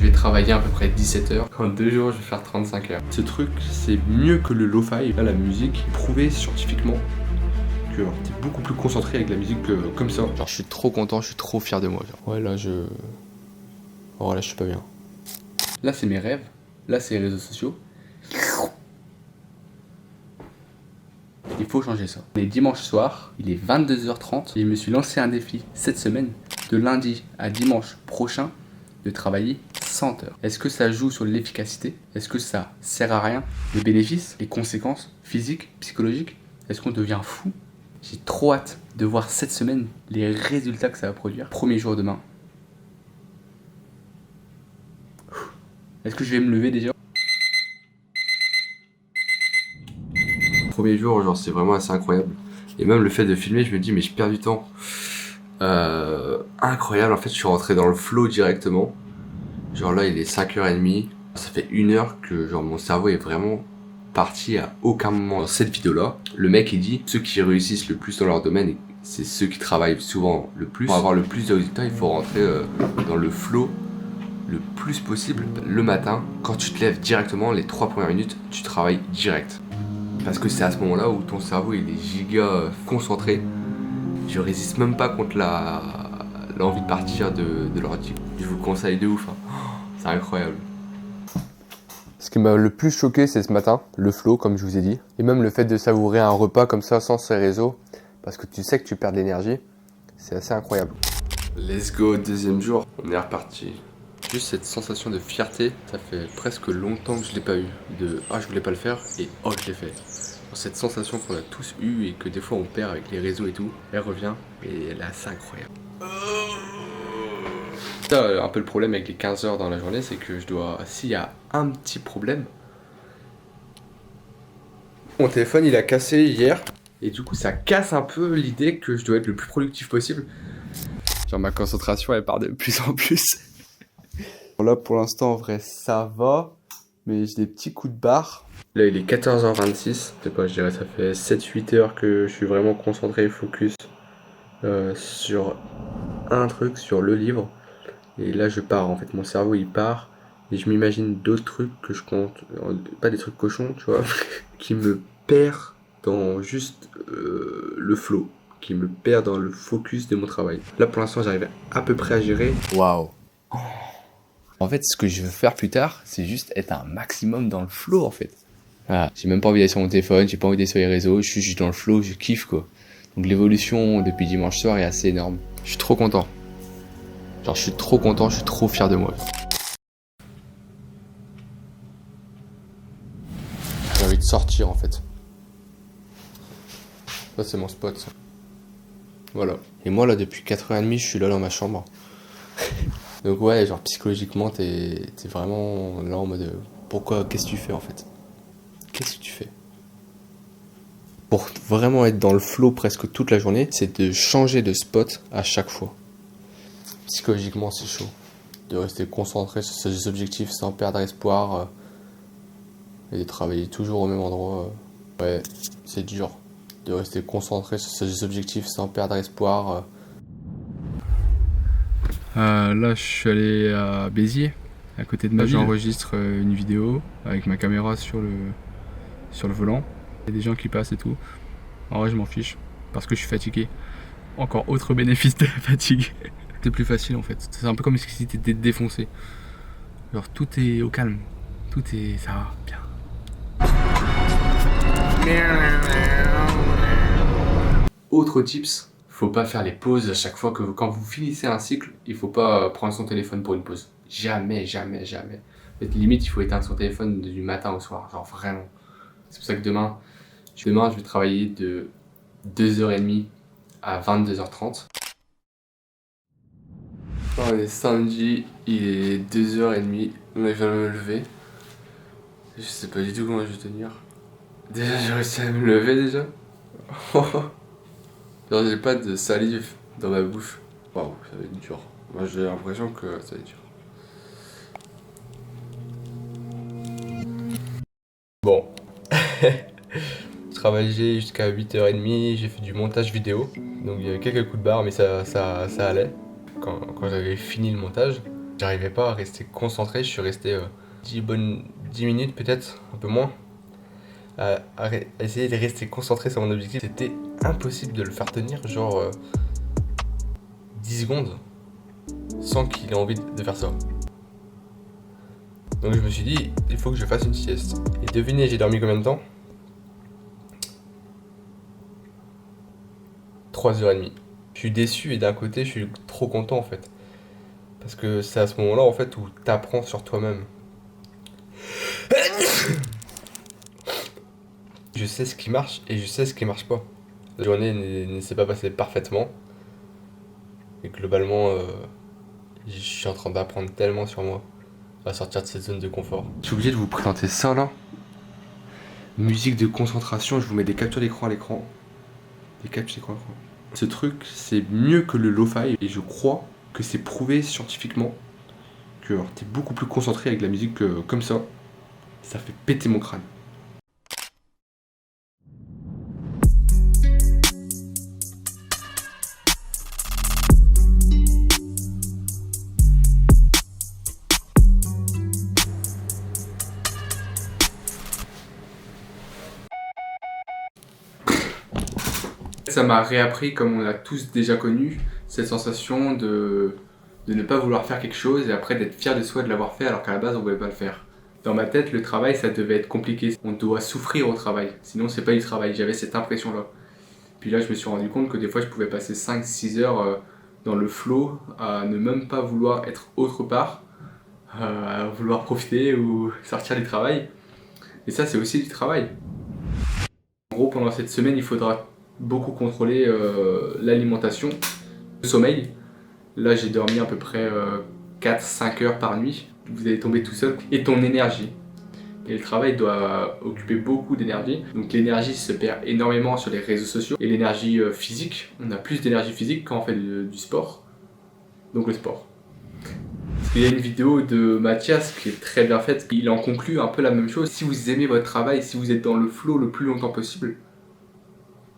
Je vais travailler à peu près 17 heures. En 2 jours, je vais faire 35 heures. Ce truc, c'est mieux que le lo-fi. Là, la musique, prouvé scientifiquement que t'es beaucoup plus concentré avec la musique que comme ça. Genre, je suis trop content, je suis trop fier de moi. Genre. Ouais, là, oh, là, je suis pas bien. Là, c'est mes rêves. Là, c'est les réseaux sociaux. Il faut changer ça. On est dimanche soir, il est 22h30 et je me suis lancé un défi cette semaine, de lundi à dimanche prochain, de travailler 100 heures. Est-ce que ça joue sur l'efficacité? Est-ce que ça sert à rien? Les bénéfices, les conséquences physiques, psychologiques? Est-ce qu'on devient fou? J'ai trop hâte de voir cette semaine les résultats que ça va produire. Premier jour demain. Est-ce que je vais me lever déjà? Premier jour, genre c'est vraiment assez incroyable. Et même le fait de filmer, je me dis mais je perds du temps. Incroyable, en fait je suis rentré dans le flow directement. Genre là il est 5h30. Ça fait 1 heure que genre mon cerveau est vraiment parti à aucun moment. Dans cette vidéo là, le mec il dit ceux qui réussissent le plus dans leur domaine, c'est ceux qui travaillent souvent le plus. Pour avoir le plus de résultats, il faut rentrer dans le flow le plus possible. Le matin, quand tu te lèves directement, les 3 premières minutes, tu travailles direct. Parce que c'est à ce moment-là où ton cerveau il est giga concentré. Je résiste même pas contre l'envie de partir de l'ordi. Je vous le conseille de ouf. Hein. C'est incroyable. Ce qui m'a le plus choqué, c'est ce matin, le flow, comme je vous ai dit. Et même le fait de savourer un repas comme ça, sans ces réseaux. Parce que tu sais que tu perds de l'énergie. C'est assez incroyable. Let's go, deuxième jour. On est reparti. Juste cette sensation de fierté, ça fait presque longtemps que je l'ai pas eu. De « Ah, je voulais pas le faire » et « Oh, je l'ai fait ». Cette sensation qu'on a tous eue et que des fois on perd avec les réseaux et tout, elle revient et elle est assez incroyable. Ça, un peu le problème avec les 15 heures dans la journée, c'est que je dois, s'il y a un petit problème, mon téléphone il a cassé hier et du coup ça casse un peu l'idée que je dois être le plus productif possible. Genre ma concentration elle part de plus en plus. Là pour l'instant en vrai ça va, mais j'ai des petits coups de barre. Là il est 14h26, je sais pas, je dirais ça fait 7-8 heures que je suis vraiment concentré, focus sur un truc, sur le livre. Et là je pars en fait, mon cerveau il part et je m'imagine d'autres trucs que je compte, pas des trucs cochons tu vois, qui me perd dans juste le flow, qui me perd dans le focus de mon travail. Là pour l'instant j'arrive à peu près à gérer. Waouh. En fait ce que je veux faire plus tard, c'est juste être un maximum dans le flow en fait. Voilà. J'ai même pas envie d'aller sur mon téléphone, j'ai pas envie d'aller sur les réseaux, je suis juste dans le flow, je kiffe quoi. Donc l'évolution depuis dimanche soir est assez énorme. Je suis trop content. Genre je suis trop content, je suis trop fier de moi. J'ai envie de sortir en fait. Ça c'est mon spot ça. Voilà. Et moi là depuis 4h30 je suis là dans ma chambre. Donc ouais genre psychologiquement t'es vraiment là en mode pourquoi, qu'est-ce que tu fais en fait? Qu'est-ce que tu fais? Pour vraiment être dans le flow presque toute la journée, c'est de changer de spot à chaque fois. Psychologiquement, c'est chaud. De rester concentré sur ses objectifs sans perdre espoir et de travailler toujours au même endroit. Ouais, c'est dur. De rester concentré sur ses objectifs sans perdre espoir. Là, je suis allé à Béziers, à côté de ma ville. J'enregistre une vidéo avec ma caméra sur le volant. Il y a des gens qui passent et tout. En vrai je m'en fiche parce que je suis fatigué. Encore autre bénéfice de la fatigue. C'est plus facile en fait. C'est un peu comme si t'étais défoncé. Genre tout est au calme. Tout est... ça va bien. Autre tips, faut pas faire les pauses à chaque fois que quand vous finissez un cycle, il faut pas prendre son téléphone pour une pause. Jamais, jamais, jamais. En fait, limite il faut éteindre son téléphone du matin au soir. Genre vraiment. C'est pour ça que demain, je vais travailler de 2h30 à 22h30. On est samedi, il est 2h30. Là, je viens de me lever. Je sais pas du tout comment je vais tenir. Déjà, j'ai réussi à me lever déjà. Genre, j'ai pas de salive dans ma bouche. Waouh, ça va être dur. Moi, j'ai l'impression que ça va être dur. Bon. J'ai travaillé jusqu'à 8h30, j'ai fait du montage vidéo. Donc il y avait quelques coups de barre mais ça allait quand j'avais fini le montage. J'arrivais pas à rester concentré, je suis resté 10 minutes peut-être, un peu moins, à essayer de rester concentré sur mon objectif. C'était impossible de le faire tenir, genre 10 secondes, sans qu'il ait envie de faire ça. Donc je me suis dit, il faut que je fasse une sieste. Et devinez, j'ai dormi combien de temps? 3h30. Je suis déçu et d'un côté, je suis trop content en fait. Parce que c'est à ce moment-là en fait où t'apprends sur toi-même. Je sais ce qui marche et je sais ce qui marche pas. La journée ne s'est pas passée parfaitement. Et globalement, je suis en train d'apprendre tellement sur moi à sortir de cette zone de confort. Je suis obligé de vous présenter ça là. Musique de concentration, je vous mets des captures d'écran à l'écran. Des captures d'écran à l'écran. Ce truc, c'est mieux que le lo-fi et je crois que c'est prouvé scientifiquement que t'es beaucoup plus concentré avec la musique comme ça. Ça fait péter mon crâne. Ça m'a réappris, comme on l'a tous déjà connu, cette sensation de ne pas vouloir faire quelque chose et après d'être fier de soi de l'avoir fait alors qu'à la base on voulait pas le faire. Dans ma tête, le travail ça devait être compliqué. On doit souffrir au travail, sinon c'est pas du travail. J'avais cette impression-là. Puis là je me suis rendu compte que des fois je pouvais passer 5-6 heures dans le flow à ne même pas vouloir être autre part, à vouloir profiter ou sortir du travail. Et ça c'est aussi du travail. En gros pendant cette semaine il faudra beaucoup contrôler l'alimentation, le sommeil. Là j'ai dormi à peu près 4-5 heures par nuit. Vous allez tomber tout seul. Et ton énergie. Et le travail doit occuper beaucoup d'énergie. Donc l'énergie se perd énormément sur les réseaux sociaux. Et l'énergie physique, on a plus d'énergie physique quand on fait du sport. Donc le sport. Il y a une vidéo de Mathias qui est très bien faite. Il en conclut un peu la même chose. Si vous aimez votre travail, si vous êtes dans le flow le plus longtemps possible,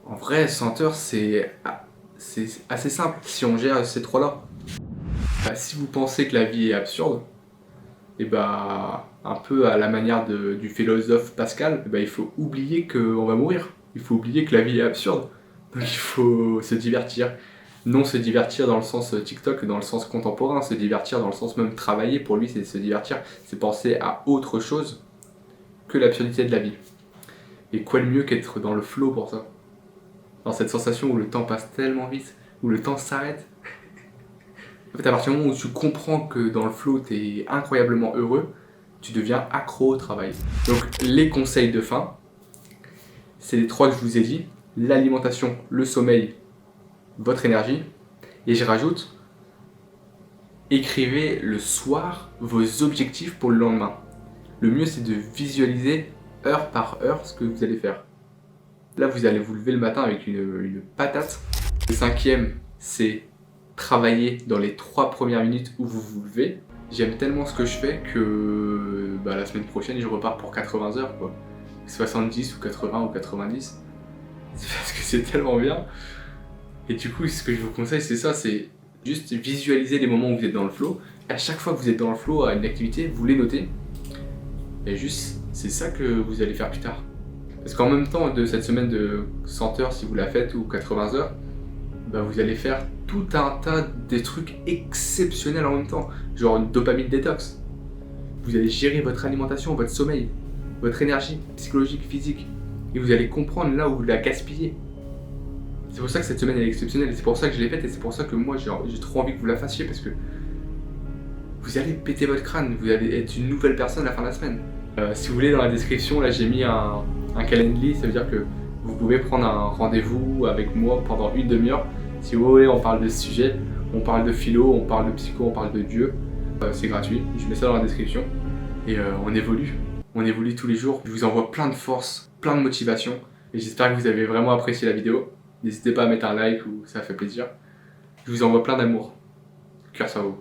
en vrai, 100 heures, c'est assez simple si on gère ces trois-là. Si vous pensez que la vie est absurde, et un peu à la manière du philosophe Pascal, il faut oublier qu'on va mourir. Il faut oublier que la vie est absurde. Donc il faut se divertir. Non se divertir dans le sens TikTok, dans le sens contemporain, se divertir dans le sens même travailler, pour lui c'est se divertir, c'est penser à autre chose que l'absurdité de la vie. Et quoi de mieux qu'être dans le flow pour ça? Dans cette sensation où le temps passe tellement vite, où le temps s'arrête. En fait, à partir du moment où tu comprends que dans le flow, tu es incroyablement heureux, tu deviens accro au travail. Donc, les conseils de fin, c'est les trois que je vous ai dit. L'alimentation, le sommeil, votre énergie. Et je rajoute, écrivez le soir vos objectifs pour le lendemain. Le mieux, c'est de visualiser heure par heure ce que vous allez faire. Là, vous allez vous lever le matin avec une patate. Le cinquième, c'est travailler dans les 3 premières minutes où vous vous levez. J'aime tellement ce que je fais que la semaine prochaine, je repars pour 80 heures, quoi. 70 ou 80 ou 90. C'est parce que c'est tellement bien. Et du coup, ce que je vous conseille, c'est ça, c'est juste visualiser les moments où vous êtes dans le flow. À chaque fois que vous êtes dans le flow à une activité, vous les notez. Et juste, c'est ça que vous allez faire plus tard. Parce qu'en même temps de cette semaine de 100 heures, si vous la faites, ou 80 heures, vous allez faire tout un tas de trucs exceptionnels en même temps. Genre une dopamine détox. Vous allez gérer votre alimentation, votre sommeil, votre énergie psychologique, physique. Et vous allez comprendre là où vous la gaspillez. C'est pour ça que cette semaine elle est exceptionnelle. C'est pour ça que je l'ai faite et c'est pour ça que moi j'ai trop envie que vous la fassiez. Parce que vous allez péter votre crâne. Vous allez être une nouvelle personne à la fin de la semaine. Si vous voulez, dans la description, là j'ai mis un calendrier. Ça veut dire que vous pouvez prendre un rendez-vous avec moi pendant une demi-heure. Si vous voulez, on parle de ce sujet, on parle de philo, on parle de psycho, on parle de Dieu. C'est gratuit, je mets ça dans la description. Et on évolue tous les jours. Je vous envoie plein de force, plein de motivation. Et j'espère que vous avez vraiment apprécié la vidéo. N'hésitez pas à mettre un like ou ça fait plaisir. Je vous envoie plein d'amour. Cœur sur vous.